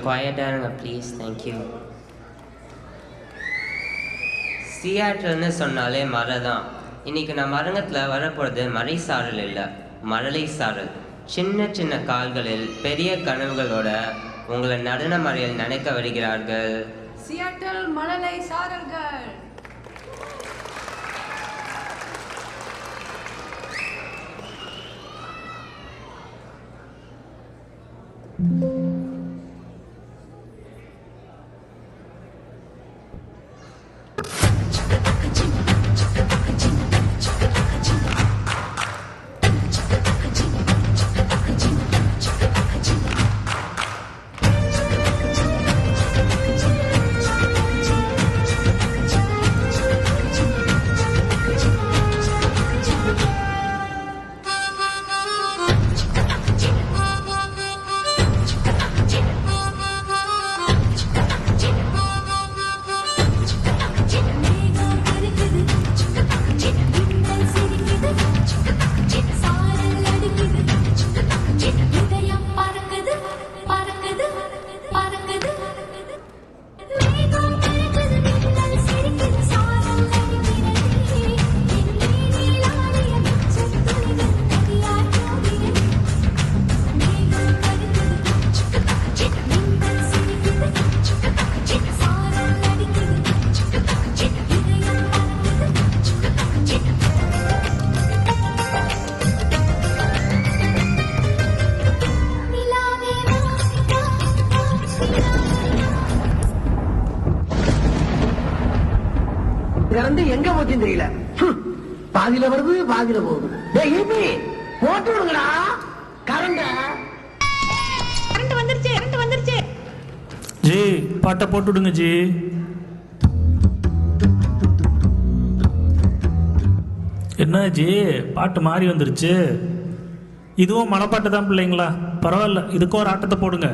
குவாய்ட்டாக please. Thank you. சியாட்டல்னு சொன்னாலே மழை தான். இன்றைக்கி நம்ம அரங்கத்தில் வரப்போகிறது மழை சாரல் இல்லை, மழலை சாரல். சின்ன சின்ன கால்களில் பெரிய கனவுகளோட உங்களை நடன மழையில் நினைக்க வருகிறார்கள் சியாட்டல் மழலை சாரல்கள். எங்க போச்சுன்னு தெரியல. பாதியில வருது பாதியில போகுது. போட்டு விடுங்கடா கரண்ட் வந்துருச்சு. ஜி பாட்டை போட்டு விடுங்க ஜி. என்ன ஜி பாட்டு மாறி வந்துருச்சு? இதுவும் மனப்பாட்டு தான் பிள்ளைங்களா? பரவாயில்ல, இதுக்கும் ஒரு ஆட்டத்தை போடுங்க.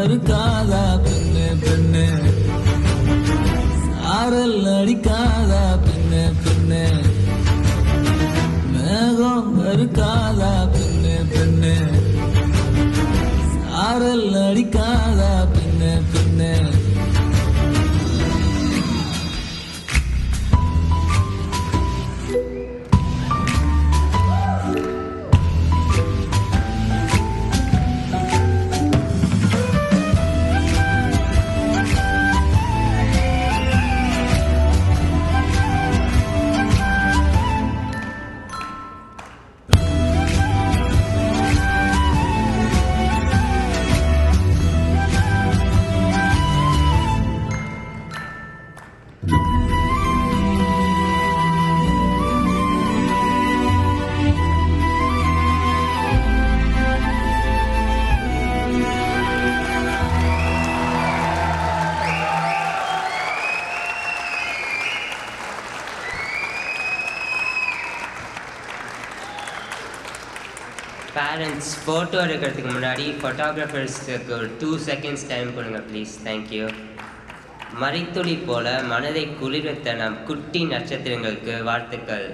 அடிக்காதா பெண்ணு பெண்ணு, சாரல் அடிக்காதா பெண்ணு பெண்ணு, மேகம் அடிக்காதா பெண்ணு பெண்ணு, சாரல் அடிக்காதா பெண்ணு பெண்ணு. பேரண்ட்ஸ் ஃபோட்டோ எடுக்கிறதுக்கு முன்னாடி ஃபோட்டோகிராஃபர்ஸுக்கு ஒரு 2 seconds டைம் கொடுங்க ப்ளீஸ். தேங்க்யூ. மறைத்துளி போல மனதை குளிர்வித்த நம் குட்டி நட்சத்திரங்களுக்கு வாழ்த்துக்கள்.